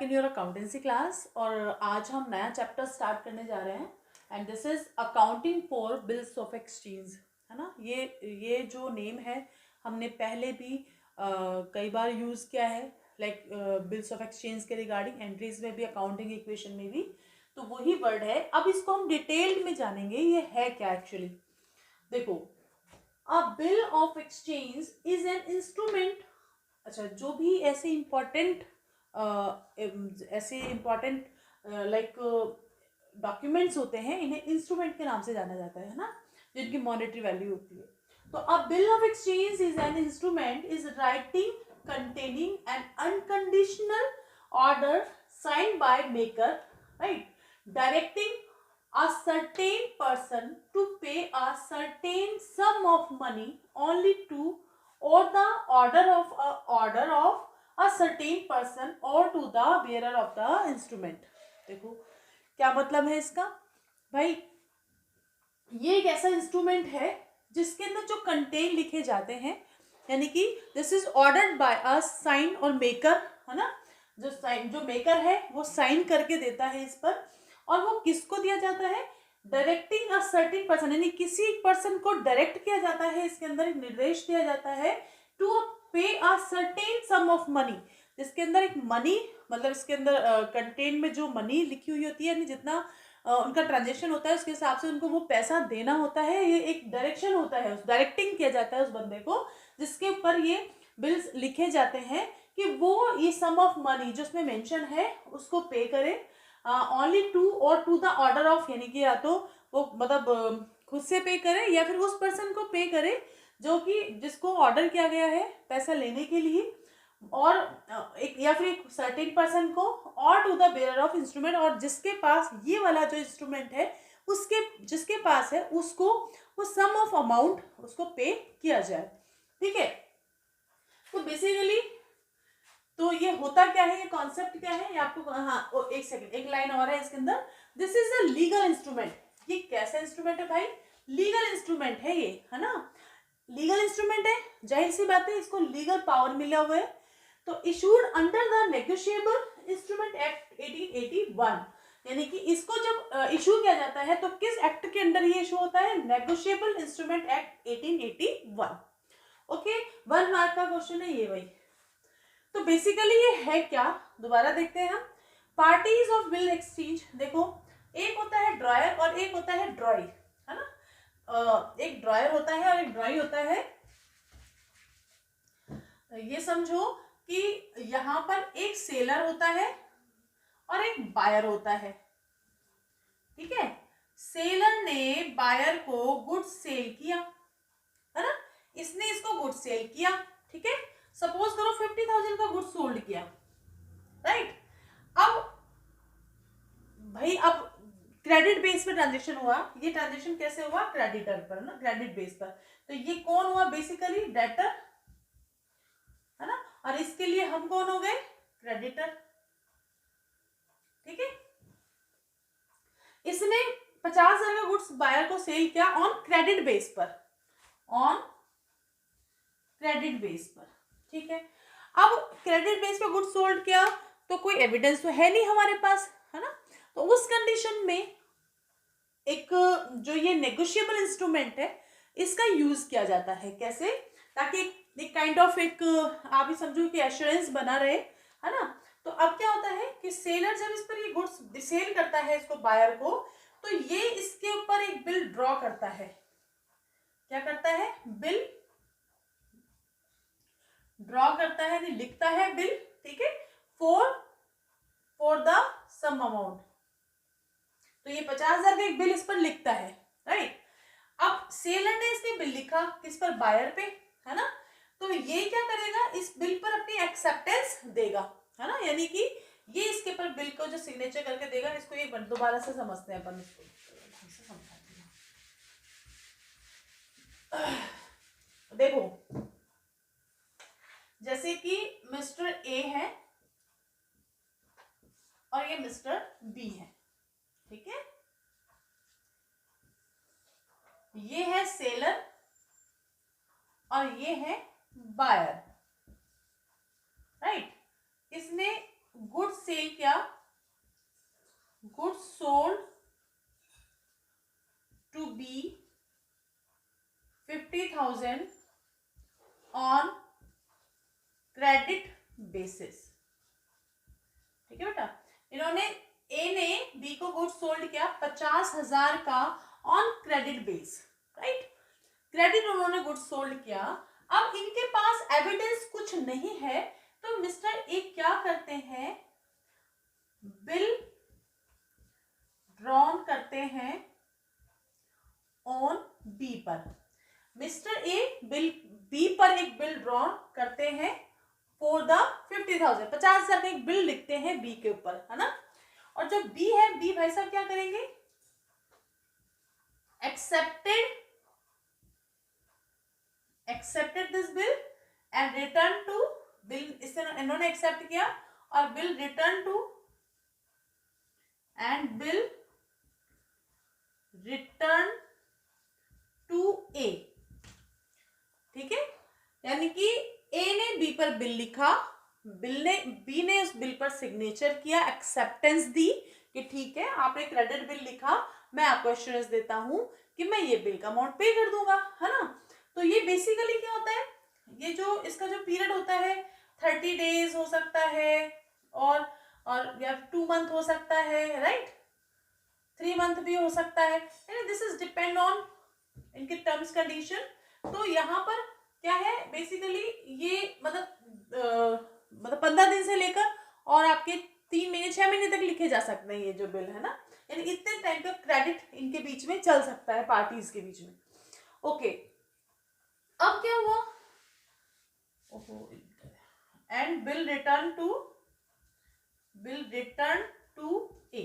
In your accountancy class और आज हम नया चैप्टर स्टार्ट करने जा रहे हैं and this is accounting for bills of exchange, है ना। ये जो नेम है हमने पहले भी कई बार यूज़ किया है, लाइक बिल्स ऑफ एक्सचेंज के रिगार्डिंग, एंट्रीज में भी, अकाउंटिंग इक्वेशन में भी, तो वही वर्ड है। अब इसको हम डिटेल्ड में जानेंगे ये है क्या एक्चुअली। देखो, अ bill of exchange is an instrument. अच्छा, जो भी ऐसे इम्पोर्टेंट लाइक डॉक्यूमेंट्स होते हैं इन्हें इंस्ट्रूमेंट के नाम से जाना जाता है ना, जिनकी मॉनेटरी वैल्यू होती है। तो अ bill of exchange is an instrument is writing containing an unconditional order signed by maker, right, directing a certain person to pay a certain sum of money only to or the order of a certain person or to the bearer of the instrument। देखो क्या मतलब है इसका भाई। ये एक ऐसा instrument है जिसके अंदर जो कंटेन लिखे जाते हैं, यानी कि this is ordered by a sign और मेकर, है ना। जो मेकर है वो साइन करके देता है इस पर, और वो किसको दिया जाता है, डायरेक्टिंग अ सर्टेन पर्सन, यानी किसी एक पर्सन को डायरेक्ट किया जाता है, इसके अंदर एक निर्देश दिया जाता है टू पे a certain some of money, जिसके अंदर एक मनी, मतलब इसके अंदर कंटेंट में जो मनी लिखी हुई होती है, यानी जितना उनका ट्रांजेक्शन होता है उसके हिसाब से उनको वो पैसा देना होता है। ये एक डायरेक्शन होता है, उस डायरेक्टिंग किया जाता है उस बंदे को जिसके ऊपर ये बिल्स लिखे जाते हैं कि वो ये सम ऑफ मनी जो उसमें मेंशन है उसको पे करे ओनली टू और टू द ऑर्डर ऑफ, यानी कि या तो वो मतलब खुद से पे करे या फिर उस पर्सन को पे करे जो कि जिसको ऑर्डर किया गया है पैसा लेने के लिए, और एक या फिर एक सर्टेन पर्सन को, और to the bearer of instrument, और जिसके पास ये वाला जो इंस्ट्रूमेंट है उसके जिसके पास है उसको वो सम ऑफ अमाउंट उसको पे किया जाए। ठीक है, तो बेसिकली तो ये होता क्या है, ये कॉन्सेप्ट क्या है, ये आपको हाँ एक सेकंड, एक लाइन और है इसके अंदर। This is a legal instrument. ये कैसा इंस्ट्रूमेंट है भाई, लीगल इंस्ट्रूमेंट है ये, है ना। लीगल इंस्ट्रूमेंट है, जाहिर सी बात है इसको लीगल पावर मिला हुआ है। तो issued under the negotiable instrument act 1881, यानी कि इसको जब इशू किया जाता है तो किस एक्ट के अंडर ये इशू होता है, negotiable instrument act 1881। Okay, 1 mark का क्वेश्चन है ये भाई। तो बेसिकली ये है क्या, दोबारा देखते हैं हम। पार्टीज ऑफ बिल एक्सचेंज, देखो एक होता है ड्रॉयर और एक होता है ड्रॉई, है ना। एक ड्रॉयर होता है और एक ड्रॉई होता है। ये समझो कि यहाँ पर एक सेलर होता है और एक बायर होता है। ठीक है, सेलर ने बायर को गुड्स सेल किया, है ना, इसने इसको गुड्स सेल किया। ठीक है, सपोज करो 50,000 का गुड्स सोल्ड किया, राइट। अब भाई अब क्रेडिट बेस पे ट्रांजेक्शन हुआ, ये ट्रांजेक्शन कैसे हुआ, क्रेडिटर पर ना, क्रेडिट बेस पर। तो ये कौन हुआ, बेसिकली डेटर, है ना, और इसके लिए हम कौन हो गए, क्रेडिटर। ठीक है, इसने 50,000 का गुड्स बायर को सेल किया ऑन क्रेडिट बेस पर, ऑन क्रेडिट बेस पर। ठीक है, अब क्रेडिट बेस पर गुड्स सोल्ड किया तो कोई एविडेंस तो है नहीं हमारे पास, है ना। तो उस कंडीशन में एक जो ये नेगोशिएबल इंस्ट्रूमेंट है इसका यूज किया जाता है, कैसे, ताकि एक काइंड ऑफ एक आप ही समझो कि एश्योरेंस बना रहे, है ना। तो अब क्या होता है कि सेलर जब इस पर ये गुड्स सेल करता है इसको बायर को, तो ये इसके ऊपर एक बिल ड्रॉ करता है। क्या करता है, बिल ड्रॉ करता है, लिखता है बिल। ठीक है, फॉर द सम अमाउंट। तो ये 50,000 का एक बिल इस पर लिखता है, राइट। अब सेलर ने इसने बिल लिखा किस पर, बायर पे, है ना। तो ये क्या करेगा, इस बिल पर अपनी एक्सेप्टेंस देगा, है ना, यानी कि ये इसके पर बिल को जो सिग्नेचर करके देगा। इसको एक बार दोबारा से समझते हैं अपन, देखो जैसे कि मिस्टर ए है और ये मिस्टर बी है। ठीक है, ये है सेलर और ये है बायर, राइट। इसने गुड्स सेल क्या, goods sold to B 50,000 on credit basis. ठीक है बेटा, इन्होंने ए ने बी को गुड्स सोल्ड किया 50,000 का on credit base, right. Credit उन्होंने गुड्स सोल्ड किया। अब इनके पास एविडेंस कुछ नहीं है, तो मिस्टर ए क्या करते हैं, बिल ड्रॉन करते हैं ऑन बी पर। मिस्टर ए बिल बी पर एक बिल ड्रॉन करते हैं फॉर द 50,000, 50,000 का एक बिल लिखते हैं बी के ऊपर, है ना। और जो बी है, बी भाई साहब क्या करेंगे, accepted this bill and return to bill, इससे इन्होंने एक्सेप्ट किया और bill return to and bill return to A. ठीक है, यानी कि ए ने बी पर बिल लिखा, बी ने उस बिल पर सिग्नेचर किया, एक्सेप्टेंस दी कि ठीक है आपने क्रेडिट बिल लिखा, मैं आपको एश्योरेंस देता हूं कि मैं ये बिल का अमाउंट पे कर दूंगा, है ना। तो ये बेसिकली क्या होता है, ये जो इसका जो पीरियड होता है 30 डेज हो सकता है और या 2 मंथ हो सकता है, राइट, 3 मंथ भी हो सकता है, दिस इज डिपेंड ऑन इनके टर्म्स कंडीशन। तो यहाँ पर क्या है बेसिकली, ये मतलब 15 दिन से लेकर और आपके 3 महीने 6 महीने तक लिखे जा सकते हैं ये जो बिल है ना, यानी इतने टाइम का क्रेडिट इनके बीच में चल सकता है, पार्टीज के बीच में। ओके, अब क्या हुआ, and bill return to A.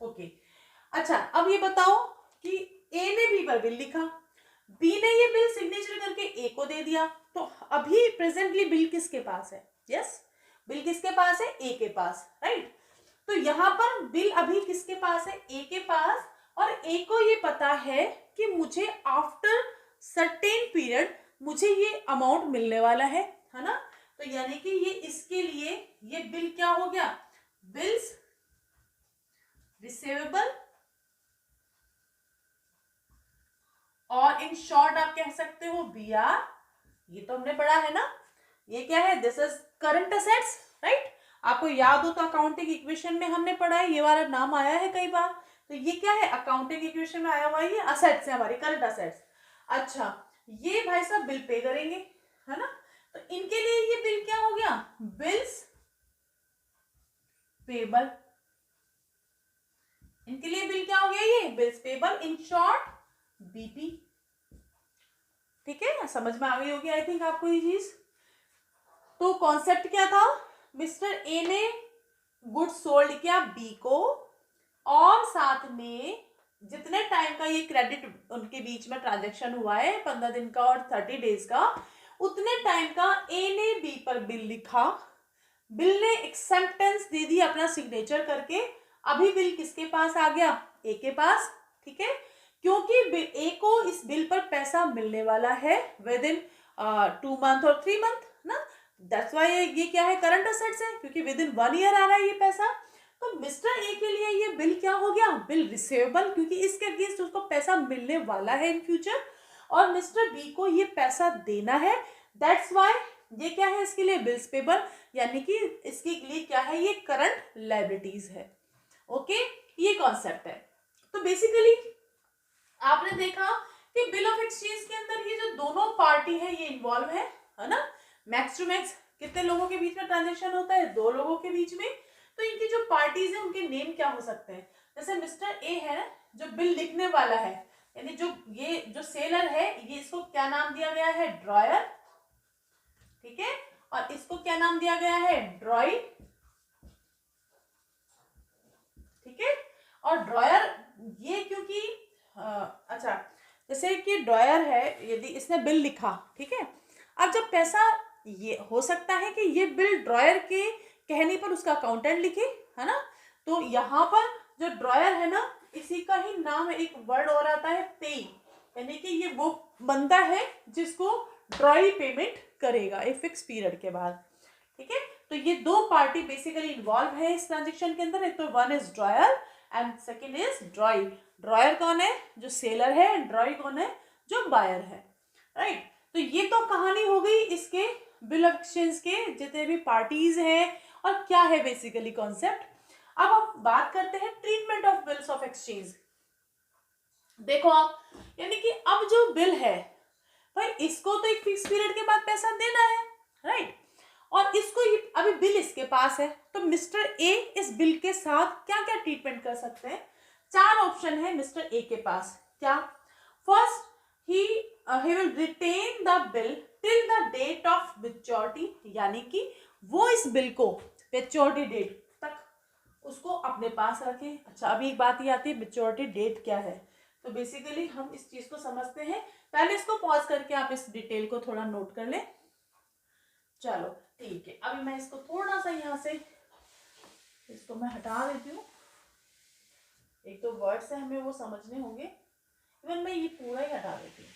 Okay, अच्छा अब ये बताओ कि ए ने बी पर बिल लिखा, बी ने ये बिल सिग्नेचर करके ए को दे दिया, तो अभी प्रेजेंटली बिल किसके पास है, यस, बिल किसके पास है, ए के पास, राइट। तो यहां पर बिल अभी किसके पास है, ए के पास, और ए को ये पता है कि मुझे आफ्टर सर्टेन पीरियड मुझे ये अमाउंट मिलने वाला है ना। तो यानी कि ये इसके लिए ये बिल क्या हो गया, बिल्स रिसीवेबल, और इन शॉर्ट आप कह सकते हो बीआर, ये तो हमने पढ़ा है ना, ये क्या है, this is current assets, right. आपको याद हो तो अकाउंटिंग इक्वेशन में हमने पढ़ा है, ये वाला नाम आया है कई बार। तो ये क्या है, अकाउंटिंग इक्वेशन में आया हुआ है, ये असेट्स है हमारी, करंट असेट्स। अच्छा, ये भाई साहब बिल पे करेंगे, है ना। तो इनके लिए ये बिल क्या हो गया, बिल्स पेबल, इनके लिए बिल क्या हो गया, ये bills payable, in short BP. ठीक है, समझ में आ गई होगी आई थिंक आपको ये चीज। तो कॉन्सेप्ट क्या था, मिस्टर ए ने गुड्स सोल्ड किया बी को, और साथ में जितने टाइम का ये क्रेडिट उनके बीच में ट्रांजैक्शन हुआ है 15 दिन का और 30 डेज का, उतने टाइम का ए ने बी पर बिल लिखा, बिल ने एक्सेप्टेंस दे दी अपना सिग्नेचर करके, अभी बिल किसके पास आ गया, ए के पास। ठीक है, क्योंकि ए को इस बिल पर पैसा मिलने वाला है विद इन 2 मंथ और 3 मंथ ना, दैट्स व्हाई ये क्या है, करंट असेट्स है, क्योंकि विद इन 1 ईयर आ रहा है ये पैसा। तो मिस्टर ए के लिए ये बिल क्या हो गया, बिल रिसीवेबल, क्योंकि इसके अगेंस्ट उसको पैसा मिलने वाला है इन फ्यूचर, और मिस्टर बी को ये पैसा देना है, दैट्स व्हाई ये क्या है, इसके लिए बिल्स पेबल, यानी कि इसके लिए क्या है, ये करंट लायबिलिटीज है। ओके, ये कॉन्सेप्ट है। तो बेसिकली आपने देखा कि बिल ऑफ एक्सचेंज के अंदर ये जो दोनों पार्टी है ये इन्वॉल्व है ना। मैक्स टू मैक्स कितने लोगों के बीच में ट्रांजेक्शन होता है, 2 लोगों के बीच में। तो इनकी जो पार्टीज है उनके नेम क्या हो सकते हैं, जैसे मिस्टर ए है जो बिल लिखने वाला है, यानी जो सेलर है, ये इसको क्या नाम दिया गया है, ड्रॉयर। ठीक है, और इसको क्या नाम दिया गया है, ड्रॉई। ठीक है, और ड्रॉयर ये क्योंकि अच्छा, जैसे कि ड्रॉयर है, यदि इसने बिल लिखा, ठीक है, अब जब पैसा, ये हो सकता है कि ये बिल ड्रॉयर के कहने पर उसका अकाउंटेंट लिखे, है ना। तो यहाँ पर जो ड्रॉयर है ना, इसी का ही नाम एक वर्ड और आता है, पे, यानी कि ये वो बंदा है जिसको ड्रॉई पेमेंट करेगा एक फिक्स पीरियड के बाद। ठीक है, तो ये दो पार्टी बेसिकली इन्वॉल्व है इस ट्रांजेक्शन के अंदर, एक तो one is dryer and second is ड्रॉई। Dryer कौन है? जो सेलर है, एंड ड्रॉई कौन है? जो बायर है, राइट। तो ये तो कहानी हो गई इसके बिल ऑफ एक्सचेंज के जितने भी पार्टीज हैं और क्या है बेसिकली कॉन्सेप्ट। अब हम बात करते हैं treatment of bills of exchange. देखो आप, यानी कि अब जो बिल है भाई, इसको तो एक फिक्स पीरियड के बाद पैसा देना है, राइट। और इसको अभी बिल इसके पास है, तो मिस्टर ए इस बिल के साथ क्या क्या ट्रीटमेंट कर सकते हैं? चार ऑप्शन है मिस्टर ए के पास। क्या? First, he will retain the bill till the date of maturity, यानी कि वो इस बिल को मेच्योरिटी डेट तक उसको अपने पास रखें। अच्छा, अभी एक बात ये आती है, मेच्योरिटी डेट क्या है? तो बेसिकली हम इस चीज को समझते हैं। पहले इसको पॉज करके आप इस डिटेल को थोड़ा नोट कर लें। चलो ठीक है, अभी मैं इसको थोड़ा सा यहाँ से इसको मैं हटा देती हूँ। एक तो वर्ड्स है हमें वो समझने होंगे, इवन मैं ये पूरा ही हटा देती हूँ।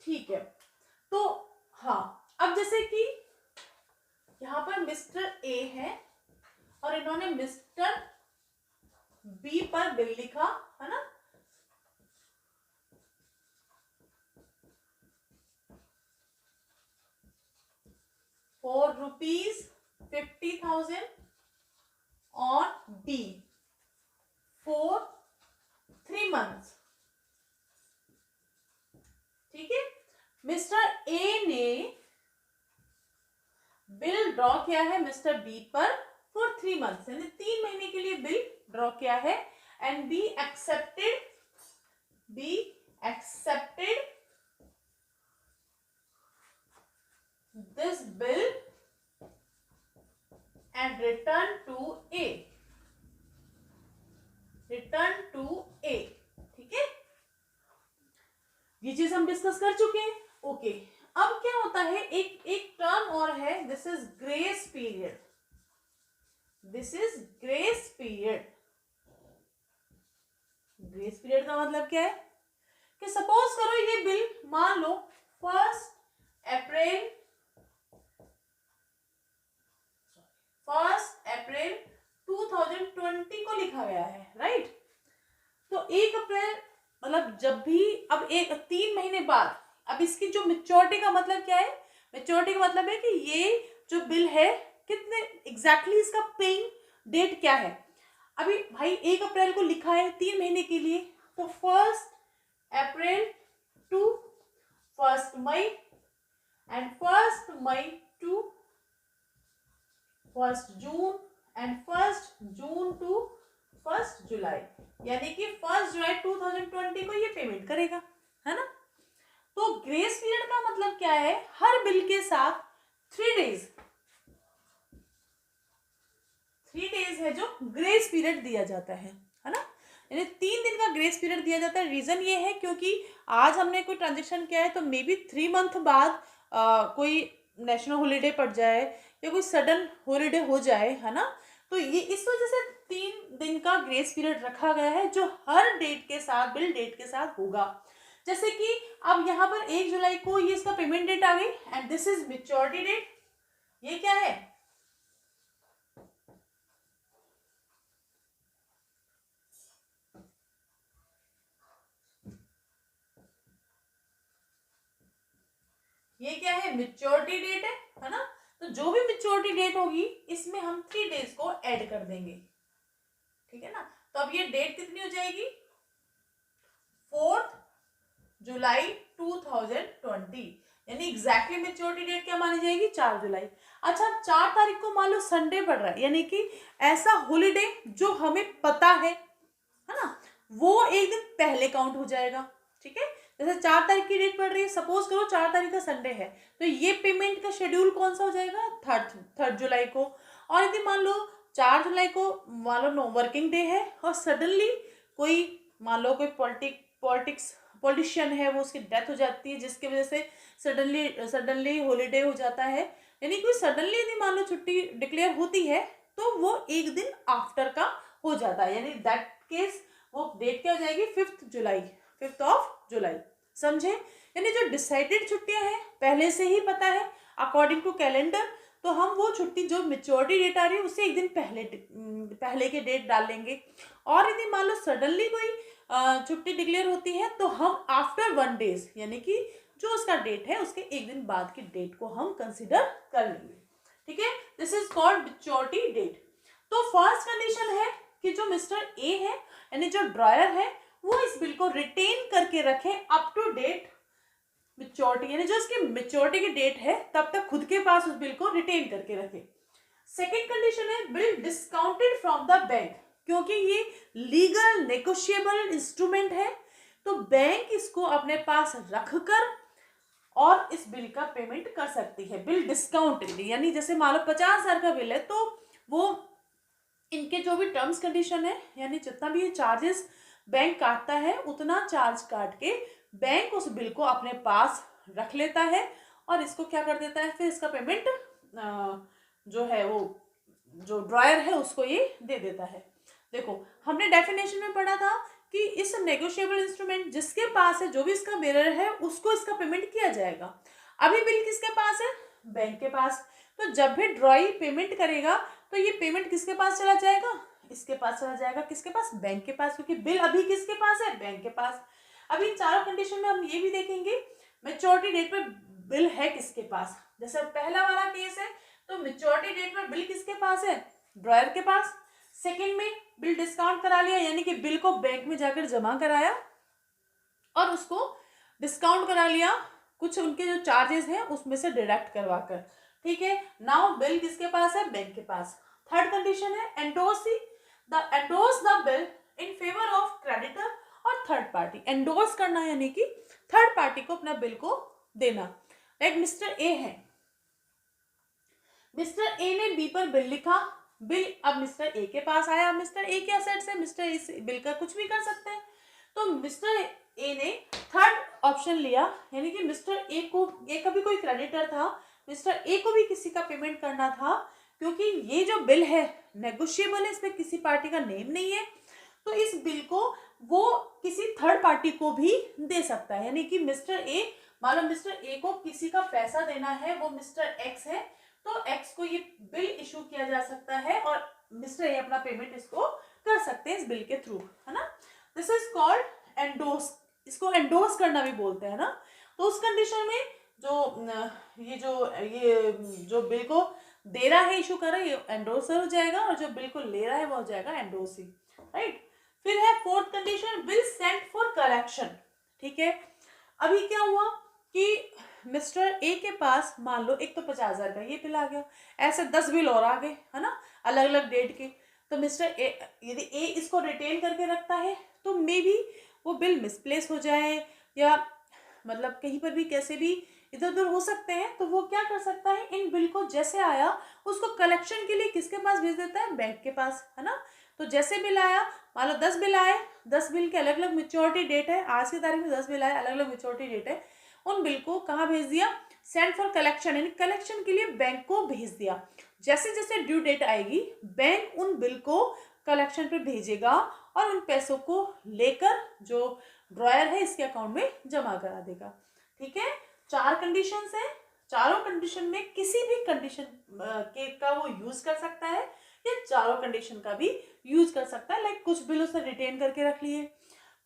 ठीक है, तो हाँ, अब जैसे कि यहाँ पर मिस्टर ए है और इन्होंने मिस्टर बी पर बिल लिखा है ना, for ₹50,000 on B for 3 months। ठीक है, मिस्टर ए ने बिल ड्रॉ किया है मिस्टर बी पर फॉर 3 months, यानी 3 महीने के लिए बिल ड्रॉ किया है, and B accepted this bill and return to A. ठीक है, ये चीज हम डिस्कस कर चुके हैं। ओके, अब क्या होता है, एक टर्म और है, this is grace period. Grace period का मतलब क्या है कि सपोज करो ये बिल मान लो 1 अप्रैल 2020 को लिखा गया है, राइट। तो 1 अप्रैल मतलब जब भी अब 3 महीने बाद, अब इसकी जो मेच्योरिटी का मतलब क्या है? मेच्योरिटी का मतलब है कि ये जो बिल है कितने एग्जैक्टली इसका पेइंग डेट क्या है। अभी भाई 1 अप्रैल को लिखा है 3 महीने के लिए, तो 1 April to 1 May and 1 May to 1 June and 1 June to 1 July, यानी कि 1 जुलाई 2020 को ये पेमेंट करेगा, है ना। तो ग्रेस पीरियड का मतलब क्या है? हर बिल के साथ 3 डेज है जो ग्रेस पीरियड दिया जाता है ना, यानी 3 दिन का ग्रेस पीरियड दिया जाता है। रीजन ये है क्योंकि आज हमने कोई ट्रांजेक्शन किया है तो मे बी 3 मंथ बाद कोई नेशनल हॉलीडे पड़ जाए या कोई सडन हॉलीडे हो जाए, है ना। तो ये इस वजह से 3 दिन का ग्रेस पीरियड रखा गया है जो हर डेट के साथ, बिल डेट के साथ होगा। जैसे कि अब यहाँ पर 1 जुलाई को ये इसका पेमेंट डेट आ गई and this is maturity date. ये क्या है? ये क्या है? मेच्योरिटी डेट है ना। तो जो भी मेच्योरिटी डेट होगी इसमें हम 3 डेज को ऐड कर देंगे, ठीक है ना। तो अब ये डेट कितनी हो जाएगी? 4 जुलाई 2020, यानी एग्जैक्टली मेच्योरिटी डेट क्या मानी जाएगी? 4 जुलाई। अच्छा, 4 तारीख को मान लो संडे पड़ रहा है, यानी कि ऐसा हॉलीडे जो हमें पता है ना, वो एक दिन पहले काउंट हो जाएगा, ठीक है। जैसे 4 तारीख की डेट पड़ रही है, सपोज करो 4 तारीख का संडे है, तो ये पेमेंट का शेड्यूल कौन सा हो जाएगा? 3 जुलाई को। और यदि मान लो 4 जुलाई को मान लो वर्किंग डे है और सडनली कोई मान लो कोई पॉलिटिशियन है, वो उसकी डेथ हो जाती है जिसकी वजह से सडनली हॉलीडे हो जाता है, यानी कोई सडनली यदि मान लो छुट्टी डिक्लेयर होती है तो वो एक दिन आफ्टर का हो जाता है, यानी दैट केस वो डेट क्या हो जाएगी? 5th जुलाई। समझे? यानी जो डिसाइडेड छुट्टियां हैं पहले से ही पता है अकॉर्डिंग टू कैलेंडर, तो हम वो छुट्टी जो मेच्योरिटी डेट आ रही है उससे एक दिन पहले के डेट डाल लेंगे। और यदि मान लो सडनली कोई छुट्टी डिक्लेयर होती है तो हम आफ्टर 1 डेज यानी कि जो उसका डेट है उसके एक दिन बाद की डेट को हम कंसिडर कर लेंगे। ठीक है, this is called maturity date. तो फर्स्ट कंडीशन है कि जो मिस्टर ए है यानी जो ड्रॉयर है वो इस बिल को रिटेन करके रखे अप टू डेट मेच्योरिटी, यानी जो इसकी मेच्योरिटी की डेट है तब तक खुद के पास उस बिल को रिटेन करके रखे। सेकेंड कंडीशन है bill discounted from the bank, क्योंकि ये लीगल नेगोशिएबल इंस्ट्रूमेंट है तो बैंक इसको अपने पास रखकर और इस बिल का पेमेंट कर सकती है। बिल डिस्काउंटेड यानी जैसे मान लो 50,000 का बिल है तो वो इनके जो भी टर्म्स कंडीशन है यानी जितना भी ये चार्जेस बैंक काटता है उतना चार्ज काट के बैंक उस बिल को अपने पास रख लेता है और इसको क्या कर देता है, फिर इसका पेमेंट जो है वो जो ड्रॉयर है उसको ये दे देता है। देखो हमने डेफिनेशन में पढ़ा था कि इस नेगोशिएबल इंस्ट्रूमेंट जिसके पास है जो भी इसका बेरर है उसको इसका पेमेंट किया जाएगा। अभी बिल किसके पास है, बैंक के पास, तो जब भी ड्रॉई पेमेंट करेगा तो ये पेमेंट किसके पास चला जाएगा, इसके पास चला जाएगा, किसके पास, बैंक के पास, क्योंकि बिल अभी किसके पास है, बैंक के पास। अभी इन चारों कंडीशन में हम ये भी देखेंगे मेच्योरिटी डेट पे बिल है किसके पास। जैसे पहला वाला केस है तो मेच्योरिटी डेट में बिल किसके पास है, ड्रॉयर के पास। सेकंड में बिल डिस्काउंट करा लिया यानी कि बिल को बैंक में जाकर जमा कराया और उसको डिस्काउंट करा लिया, कुछ उनके जो चार्जेस हैं उसमें से डिडक्ट करवा कर। ठीक है, नाउ बिल किसके पास है, बैंक के पास। थर्ड कंडीशन है endorse the bill in favour of creditor और थर्ड पार्टी। एंडोर्स करना यानी कि थर्ड पार्टी को अपना बिल को देना। लाइक मिस्टर ए है, मिस्टर ए ने बी पर बिल लिखा, बिल अब मिस्टर ए के पास आया, मिस्टर ए के असेट्स है, मिस्टर इस बिल का कुछ भी कर सकते हैं। तो मिस्टर ए ने थर्ड ऑप्शन लिया यानी कि मिस्टर ए का भी कोई क्रेडिटर था, मिस्टर ए को भी किसी का पेमेंट करना था, क्योंकि ये जो बिल है नेगोशिएबल है, इसमें किसी पार्टी का नेम नहीं है, तो इस बिल को वो किसी थर्ड पार्टी को भी दे सकता है। यानी कि मिस्टर ए, मान लो मिस्टर ए को किसी का पैसा देना है, वो मिस्टर एक्स है, तो एक्स को ये बिल इशू किया जा सकता है और मिस्टर ए अपना पेमेंट इसको कर सकते हैं इस बिल के थ्रू, है ना। दिस इज कॉल्ड एंडोर्स, इसको एंडोर्स करना भी बोलते हैं ना। तो उस कंडीशन में ये जो बिल को दे रहा है, इशू कर रहा है, ये एंडोर्सर हो जाएगा और जो बिल को ले रहा है वो हो जाएगा एंडोर्सी, राइट। फिर है fourth condition bill sent for collection. ठीक है, अभी क्या हुआ कि मिस्टर ए के पास मान लो एक तो 50,000 का ये बिल आ गया, ऐसे 10 बिल और आ गए, है ना, अलग अलग डेट के। तो मिस्टर ए यदि ए इसको रिटेन करके रखता है तो मे बी वो बिल मिसप्लेस हो जाए या मतलब कहीं पर भी कैसे भी इधर उधर हो सकते हैं, तो वो क्या कर सकता है, इन बिल को जैसे आया उसको कलेक्शन के लिए किसके पास भेज देता है, बैंक के पास, है ना। तो जैसे बिल आया, मान लो 10 बिल आए, 10 बिल के अलग अलग मेच्योरिटी डेट है, आज की तारीख में 10 बिल आए, अलग अलग मेच्योरिटी डेट है, उन बिल को कहाँ भेज दिया, सेंड फॉर कलेक्शन, यानी कलेक्शन के लिए बैंक को भेज दिया। जैसे जैसे ड्यू डेट आएगी बैंक उन बिल को कलेक्शन पे भेजेगा और उन पैसों को लेकर जो ड्रॉयर है इसके अकाउंट में जमा करा देगा। ठीक है, 4 कंडीशंस है, चारों कंडीशन में किसी भी कंडीशन का वो यूज कर सकता है या चारों कंडीशन का भी यूज कर सकता है। लाइक कुछ बिल उसने रिटेन करके रख लिए,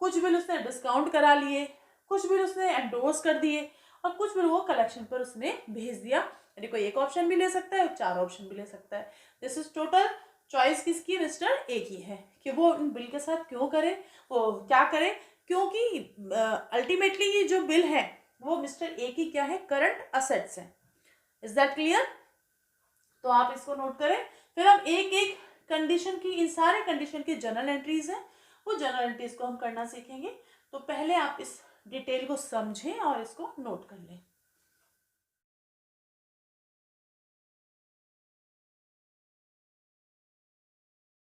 कुछ बिल उसने डिस्काउंट करा लिए, कुछ बिल उसने एंडोर्स कर दिए और कुछ बिल वो कलेक्शन पर उसने भेज दिया। यानी कोई एक ऑप्शन भी ले सकता है और 4 ऑप्शन भी ले सकता है। दिस इज टोटल चॉइस किसकी, मिस्टर ए की है कि वो उन बिल के साथ क्यों करे, वो क्या करे, क्योंकि अल्टीमेटली ये जो बिल है वो मिस्टर ए की क्या है, करंट असेट्स है। Is that clear? तो आप इसको नोट करें। फिर हम एक एक कंडीशन की, इन सारे कंडीशन की जनरल एंट्रीज हैं, वो जनरल एंट्रीज को हम करना सीखेंगे। तो पहले आप इस डिटेल को समझें और इसको नोट कर लें।